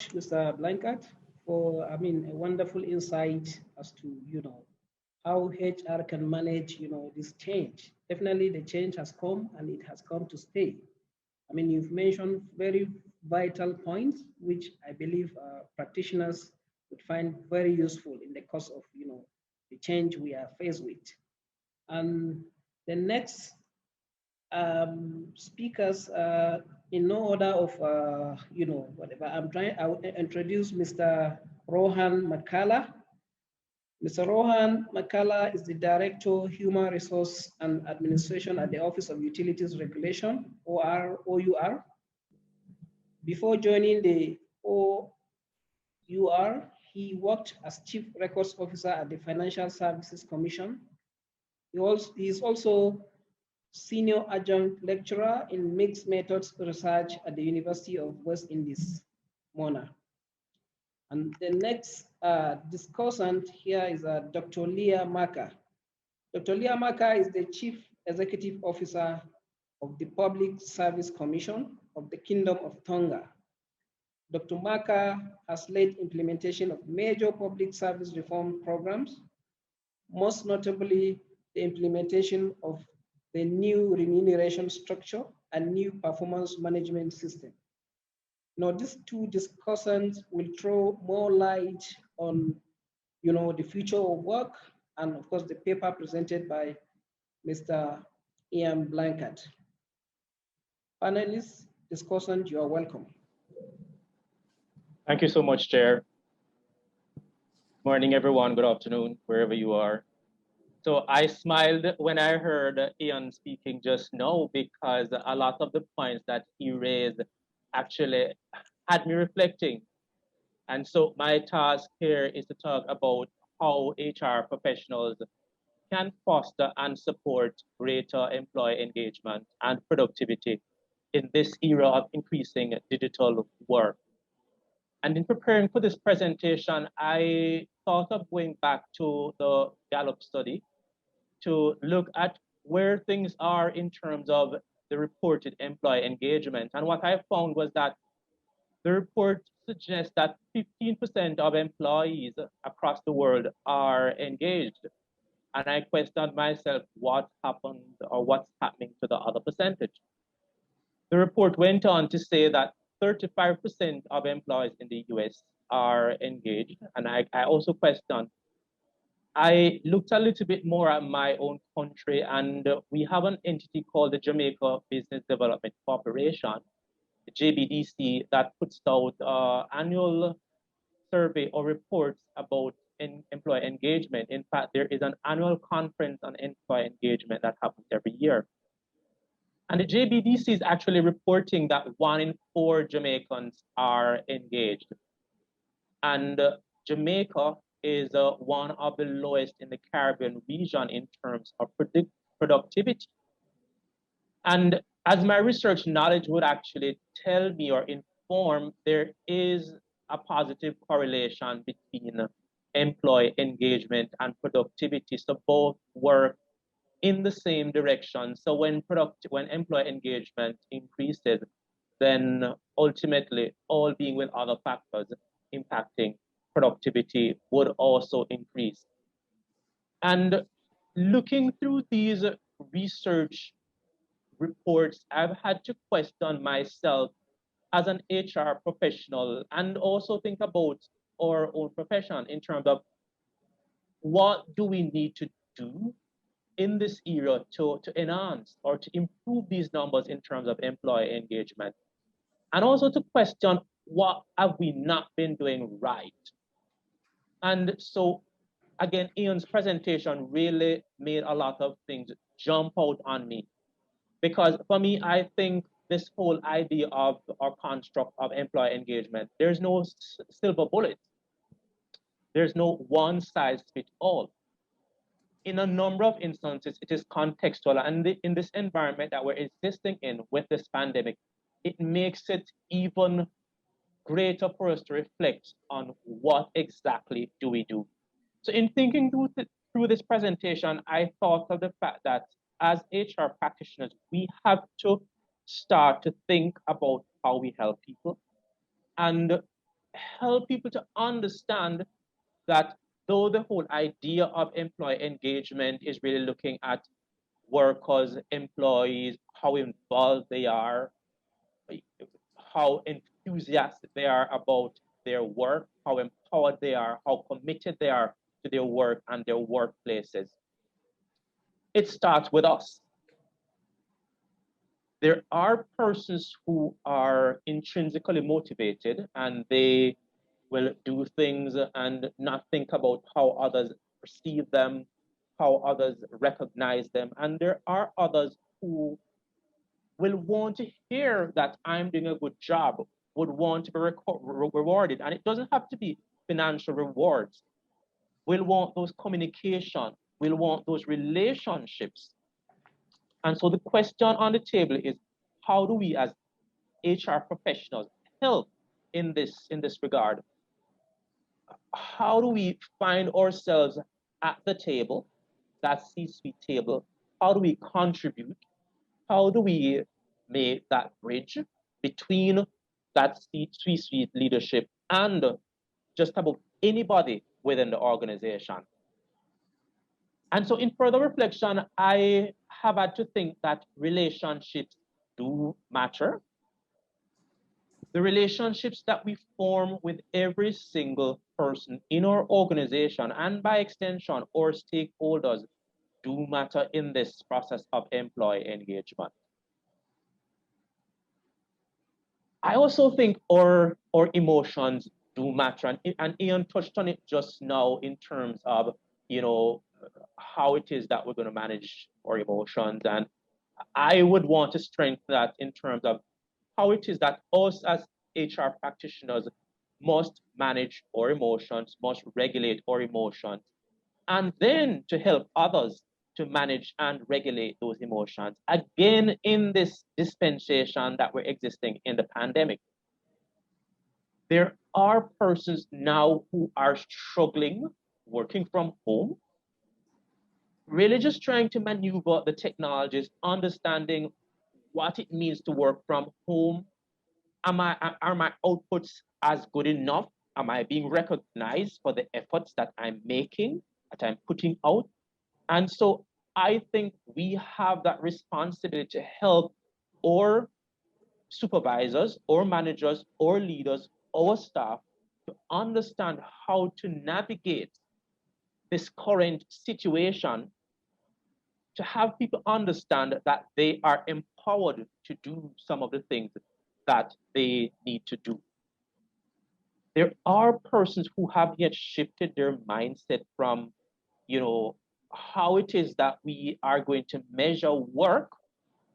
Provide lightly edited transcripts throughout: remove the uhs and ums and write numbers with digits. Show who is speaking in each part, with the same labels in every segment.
Speaker 1: Mr. Blanket, for a wonderful insight as to how HR can manage this change. Definitely, the change has come and it has come to stay. You've mentioned very vital points, which I believe practitioners would find very useful in the course of the change we are faced with. And the next speakers, in no order of whatever. I will introduce Mr. Rohan Makala. Mr. Rohan Makala is the Director, Human Resource and Administration at the Office of Utilities Regulation, OUR. Before joining the OUR, he worked as Chief Records Officer at the Financial Services Commission. He is also Senior Adjunct Lecturer in Mixed Methods Research at the University of West Indies, Mona. And the next discussant here is Dr. Leah Maka. Dr. Leah Maka is the Chief Executive Officer of the Public Service Commission of the Kingdom of Tonga. Dr. Maka has led implementation of major public service reform programs, most notably the implementation of the new remuneration structure and new performance management system. Now, these two discussions will throw more light on the future of work and of course the paper presented by Mr. Ian Blanchard. Panelists, discussant, you are welcome.
Speaker 2: Thank you so much, Chair. Morning, everyone. Good afternoon, wherever you are. So I smiled when I heard Ian speaking just now because a lot of the points that he raised actually had me reflecting. And so my task here is to talk about how HR professionals can foster and support greater employee engagement and productivity in this era of increasing digital work. And in preparing for this presentation, I thought of going back to the Gallup study to look at where things are in terms of the reported employee engagement. And what I found was that the report suggests that 15% of employees across the world are engaged. And I questioned myself what happened or what's happening to the other percentage. The report went on to say that 35% of employees in the US are engaged. And I also questioned, I looked a little bit more at my own country, and we have an entity called the Jamaica Business Development Corporation, the JBDC, that puts out annual survey or reports about employee engagement. In fact, there is an annual conference on employee engagement that happens every year. And the JBDC is actually reporting that 1 in 4 Jamaicans are engaged. And Jamaica is one of the lowest in the Caribbean region in terms of productivity. And as my research knowledge would actually tell me or inform, there is a positive correlation between employee engagement and productivity. So both work in the same direction. So when employee engagement increases, then ultimately all being with other factors impacting productivity would also increase. And looking through these research reports, I've had to question myself as an HR professional and also think about our own profession in terms of what do we need to do in this era to enhance or to improve these numbers in terms of employee engagement, and also to question what have we not been doing right. And so again, Ian's presentation really made a lot of things jump out on me, because for me, I think this whole idea of our construct of employee engagement, there's no silver bullet. There's no one size fits all. In a number of instances, it is contextual. And in this environment that we're existing in with this pandemic, it makes it even greater for us to reflect on what exactly do we do. So in thinking through this presentation, I thought of the fact that as HR practitioners, we have to start to think about how we help people. And help people to understand that though the whole idea of employee engagement is really looking at workers, employees, how involved they are, how enthusiastic they are about their work, how empowered they are, how committed they are to their work and their workplaces. It starts with us. There are persons who are intrinsically motivated and they will do things and not think about how others perceive them, how others recognize them. And there are others who will want to hear that I'm doing a good job, would want to be rewarded. And it doesn't have to be financial rewards. We'll want those communication, we'll want those relationships. And so the question on the table is, how do we as HR professionals help in this regard? How do we find ourselves at the table, that C-suite table? How do we contribute? How do we make that bridge between that C-suite leadership and just about anybody within the organization? And so in further reflection, I have had to think that relationships do matter. The relationships that we form with every single person in our organization and by extension, our stakeholders do matter in this process of employee engagement. I also think our emotions do matter, and Ian touched on it just now in terms of, you know, how it is that we're going to manage our emotions. And I would want to strengthen that in terms of how it is that us as HR practitioners must manage our emotions, must regulate our emotions, and then to help others to manage and regulate those emotions. Again, in this dispensation that we're existing in the pandemic, there are persons now who are struggling working from home, really just trying to maneuver the technologies, understanding what it means to work from home. Are my outputs as good enough? Am I being recognized for the efforts that I'm making, that I'm putting out? And so I think we have that responsibility to help our supervisors, or managers, or leaders, our staff to understand how to navigate this current situation, to have people understand that they are empowered to do some of the things that they need to do. There are persons who have yet shifted their mindset from, you know, how it is that we are going to measure work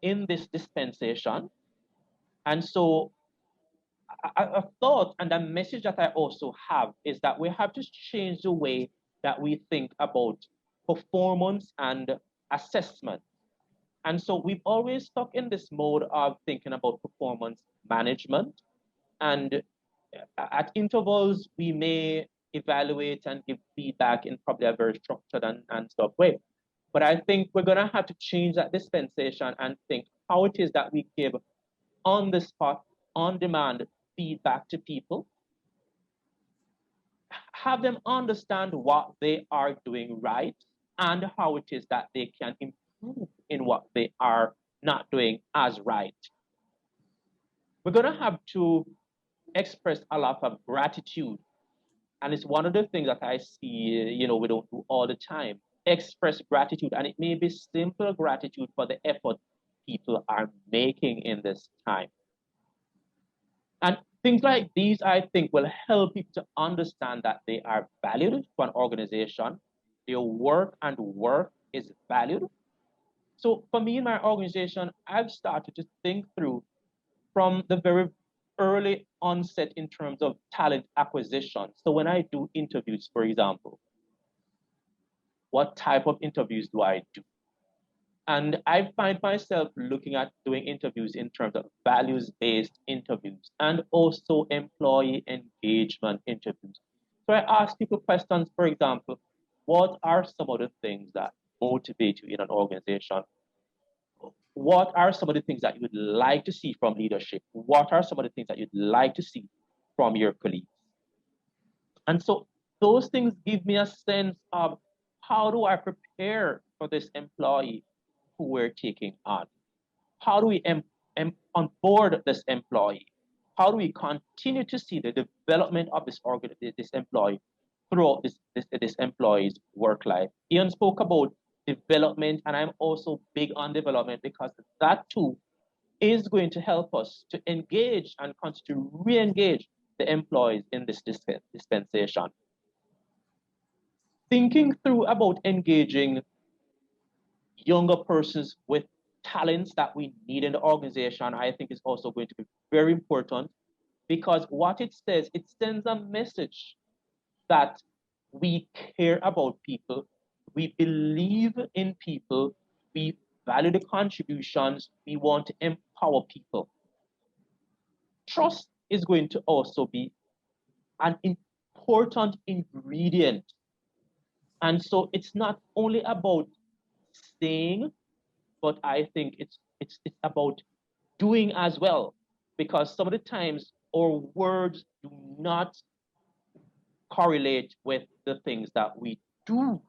Speaker 2: in this dispensation. And so a thought and a message that I also have is that we have to change the way that we think about performance and assessment. And so we've always stuck in this mode of thinking about performance management. And at intervals, we may evaluate and give feedback in probably a very structured and stuff way. But I think we're going to have to change that dispensation and think how it is that we give on the spot, on demand feedback to people, have them understand what they are doing right and how it is that they can improve in what they are not doing as right. We're going to have to express a lot of gratitude. And it's one of the things that I see, you know, we don't do all the time. Express gratitude. And it may be simple gratitude for the effort people are making in this time. And things like these, I think, will help people to understand that they are valued for an organization. Their work and work is valued. So for me in my organization, I've started to think through from the very early onset in terms of talent acquisition. So when I do interviews, for example, what type of interviews do I do? And I find myself looking at doing interviews in terms of values-based interviews and also employee engagement interviews. So I ask people questions, for example, what are some of the things that motivate you in an organization? What are some of the things that you would like to see from leadership? What are some of the things that you'd like to see from your colleagues? And so those things give me a sense of how do I prepare for this employee who we're taking on? How do we onboard this employee? How do we continue to see the development of this employee throughout this employee's work life? Ian spoke about development, and I'm also big on development because that too is going to help us to engage and continue to re-engage the employees in this dispensation. Thinking through about engaging younger persons with talents that we need in the organization, I think is also going to be very important, because what it says, it sends a message that we care about people, we believe in people, we value the contributions, we want to empower people. Trust is going to also be an important ingredient. And so it's not only about saying, but I think it's about doing as well, because some of the times our words do not correlate with the things that we do.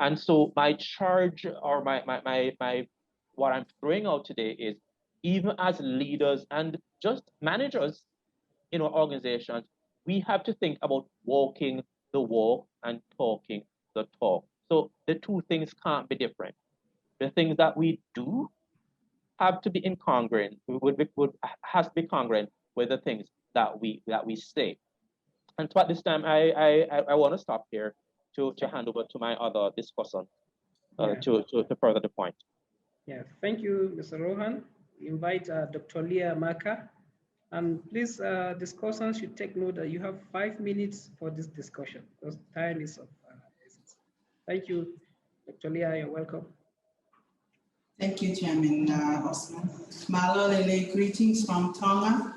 Speaker 2: And so my charge, or my what I'm throwing out today is, even as leaders and just managers in our organizations, we have to think about walking the walk and talking the talk. So the two things can't be different. The things that we do have to be incongruent, has to be congruent with the things that we say. And so at this time, I want to stop here to hand over to my other discussant to further the point.
Speaker 1: Yeah, thank you, Mr. Rohan. We invite Dr. Leah Maka. And please, discussants should take note that you have 5 minutes for this discussion because time is of essence. Thank you, Dr. Leah, you're welcome.
Speaker 3: Thank you, Chairman Osman. Malolele, greetings from Tonga.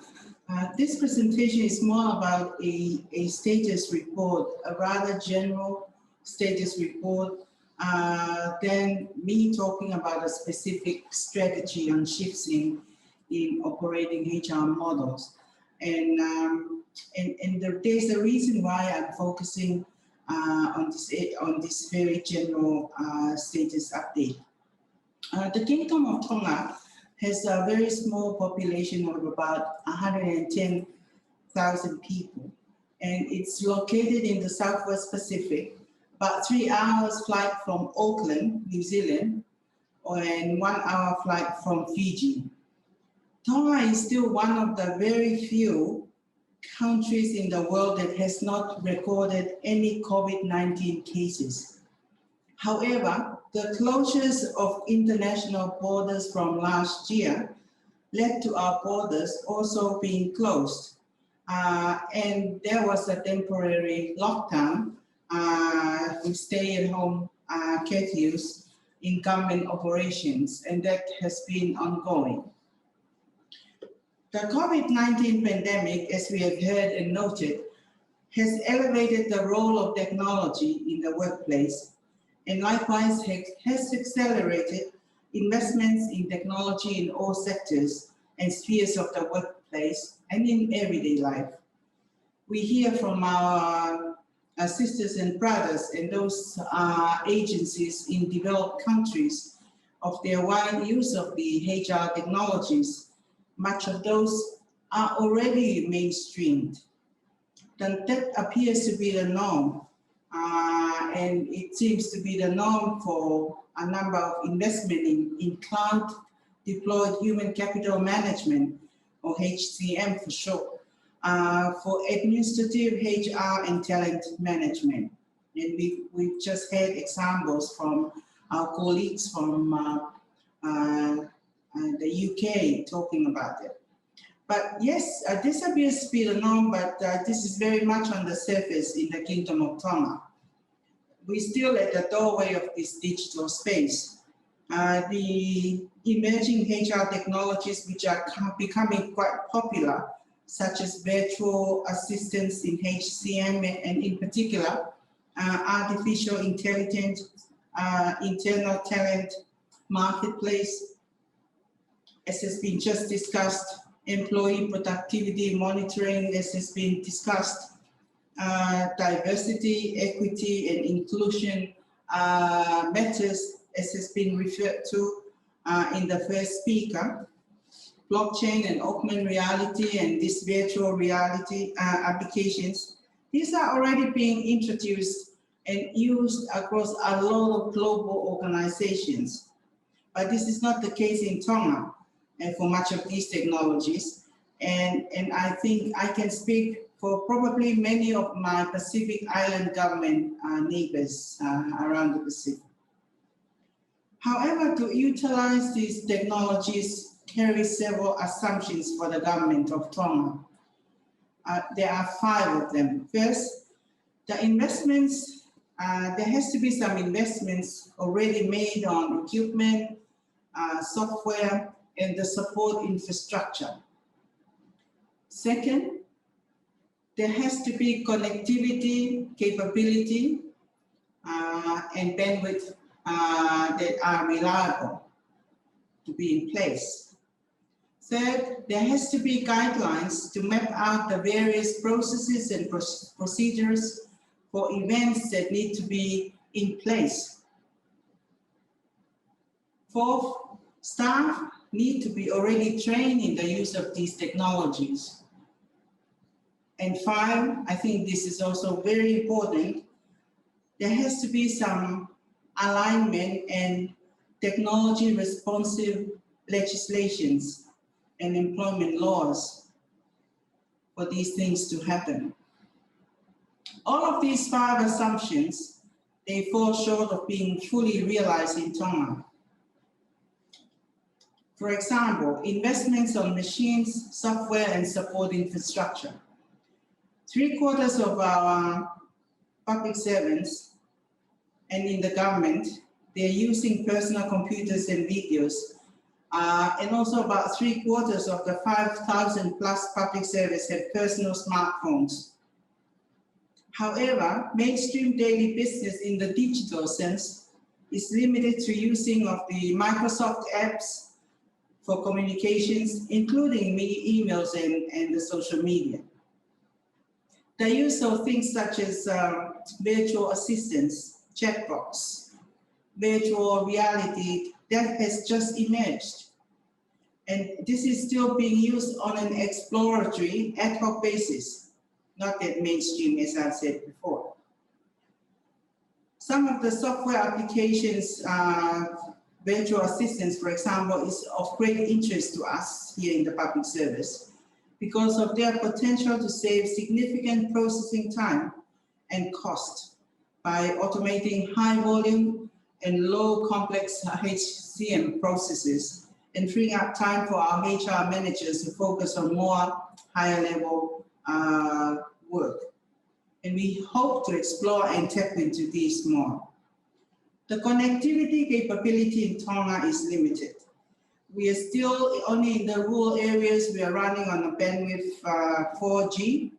Speaker 3: This presentation is more about a status report, a rather general status report, than me talking about a specific strategy on shifts in operating HR models. And there's a reason why I'm focusing on this very general status update. The Kingdom of Tonga has a very small population of about 110,000 people, and it's located in the Southwest Pacific, about 3 hours flight from Auckland, New Zealand, and 1 hour flight from Fiji. Tonga is still one of the very few countries in the world that has not recorded any COVID-19 cases. However, the closures of international borders from last year led to our borders also being closed. And there was a temporary lockdown with stay-at-home curfews in government operations, and that has been ongoing. The COVID-19 pandemic, as we have heard and noted, has elevated the role of technology in the workplace, and likewise has accelerated investments in technology in all sectors and spheres of the workplace and in everyday life. We hear from our sisters and brothers and those agencies in developed countries of their wide use of the HR technologies. Much of those are already mainstreamed. Then that appears to be the norm. And it seems to be the norm for a number of investment in cloud deployed human capital management, or HCM for short, for administrative HR and talent management. And we've just had examples from our colleagues from the UK talking about it. But yes, this appears to be the norm, but this is very much on the surface in the Kingdom of Tonga. We're still at the doorway of this digital space. The emerging HR technologies which are becoming quite popular, such as virtual assistants in HCM and in particular, artificial intelligence, internal talent marketplace, as has been just discussed, employee productivity monitoring, as has been discussed, diversity, equity, and inclusion matters, as has been referred to in the first speaker. Blockchain and augmented reality and this virtual reality applications, these are already being introduced and used across a lot of global organizations. But this is not the case in Tonga and for much of these technologies. And I think I can speak for probably many of my Pacific Island government neighbors around the Pacific. However, to utilize these technologies carries several assumptions for the government of Tonga. There are 5 of them. First, the investments, there has to be some investments already made on equipment, software, and the support infrastructure. Second, there has to be connectivity, capability, and bandwidth that are reliable to be in place. Third, there has to be guidelines to map out the various processes and procedures for events that need to be in place. Fourth, staff need to be already trained in the use of these technologies. And 5, I think this is also very important, there has to be some alignment and technology responsive legislations and employment laws for these things to happen. All of these 5 assumptions, they fall short of being fully realized in Tonga. For example, investments on machines, software, and support infrastructure. 3/4 of our public servants and in the government, they're using personal computers and videos. And also about 3/4 of the 5,000 plus public service have personal smartphones. However, mainstream daily business in the digital sense is limited to using of the Microsoft apps for communications, including emails and the social media. The use of things such as virtual assistants, chatbots, virtual reality, that has just emerged. And this is still being used on an exploratory ad hoc basis, not that mainstream, as I've said before. Some of the software applications, virtual assistants, for example, is of great interest to us here in the public service because of their potential to save significant processing time and cost by automating high volume and low complex HCM processes and freeing up time for our HR managers to focus on more higher level work. And we hope to explore and tap into these more. The connectivity capability in Tonga is limited. We are still only in the rural areas, we are running on a bandwidth 4G,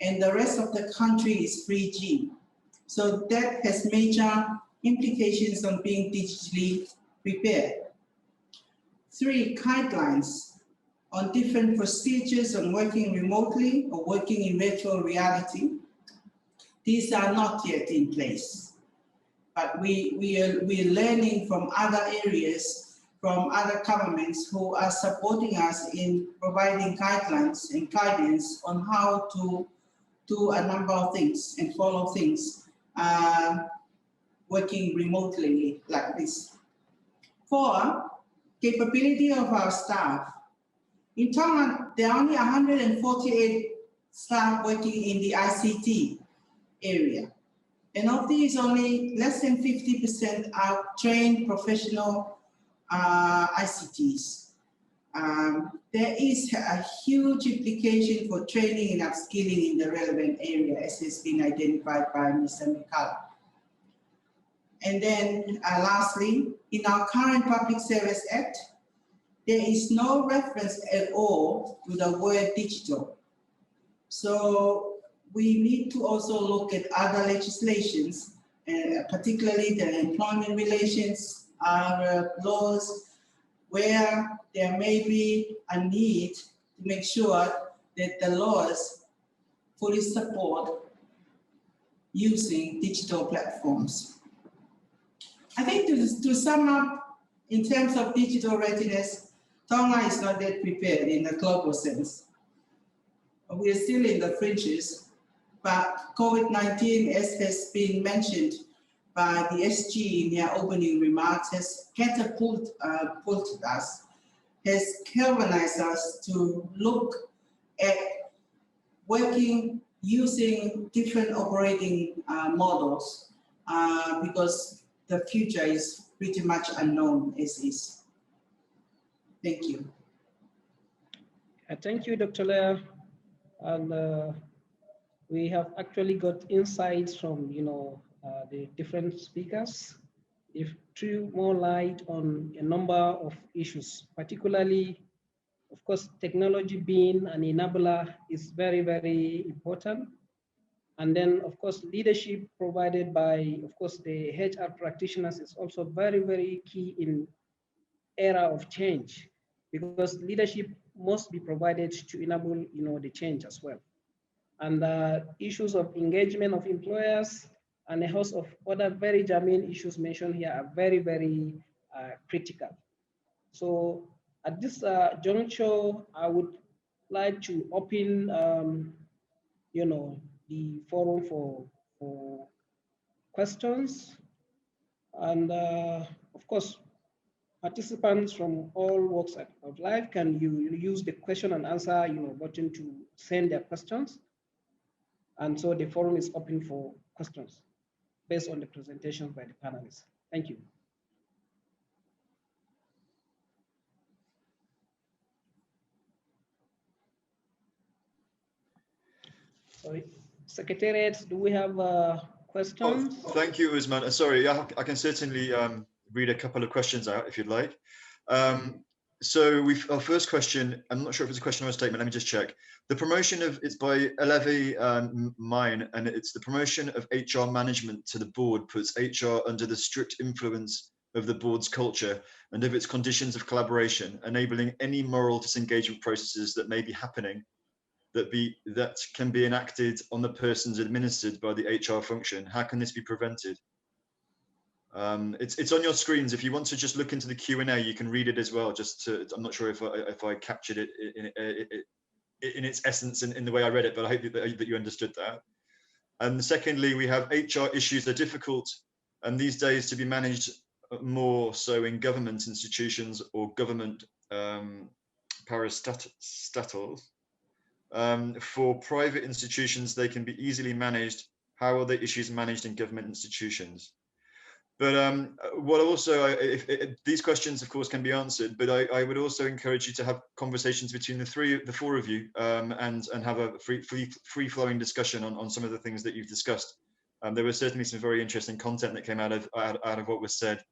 Speaker 3: and the rest of the country is 3G. So that has major implications on being digitally prepared. 3, guidelines on different procedures on working remotely or working in virtual reality. These are not yet in place, but we are learning from other areas, from other governments who are supporting us in providing guidelines and guidance on how to do a number of things and follow things working remotely like this. 4, capability of our staff. In Tonga, there are only 148 staff working in the ICT area. And of these, only less than 50% are trained professional ICTs. There is a huge implication for training and upskilling in the relevant area, as has been identified by Mr. Mikala. And then lastly, in our current Public Service Act, there is no reference at all to the word digital. So we need to also look at other legislations, particularly the employment relations laws, where there may be a need to make sure that the laws fully support using digital platforms. I think to sum up, in terms of digital readiness, Tonga is not yet prepared in a global sense. We are still in the fringes, but COVID-19, as has been mentioned by the SG in their opening remarks, has catapulted us, has galvanized us to look at working using different operating models because the future is pretty much unknown as is. Thank you.
Speaker 1: Thank you, Dr. Leah. And we have actually got insights from, the different speakers. If threw more light on a number of issues, particularly, of course, technology being an enabler is very, very important. And then, of course, leadership provided by, of course, the HR practitioners is also very, very key in era of change, because leadership must be provided to enable, the change as well. And issues of engagement of employers and a host of other very germane issues mentioned here are very, very critical. So at this juncture, I would like to open, the forum for questions. And of course, participants from all walks of life can use the question and answer, button to send their questions. And so the forum is open for questions based on the presentations by the panelists. Thank you. Sorry, Secretariat, do we have questions?
Speaker 4: Oh, thank you, Usman. Sorry, I can certainly read a couple of questions out if you'd like. So our first question, I'm not sure if it's a question or a statement, let me just check. The promotion of, it's by Elevi Mine, and it's the promotion of HR management to the board puts HR under the strict influence of the board's culture and of its conditions of collaboration, enabling any moral disengagement processes that may be happening that can be enacted on the persons administered by the HR function. How can this be prevented? It's on your screens. If you want to just look into the Q&A, you can read it as well. I'm not sure if I captured it in its essence in the way I read it, but I hope that you understood that. And secondly, we have HR issues are difficult and these days to be managed more so in government institutions or government parastatals. For private institutions, they can be easily managed. How are the issues managed in government institutions? But what also, these questions, of course, can be answered, but I would also encourage you to have conversations between the four of you and have a free-flowing discussion on some of the things that you've discussed. There was certainly some very interesting content that came out of what was said.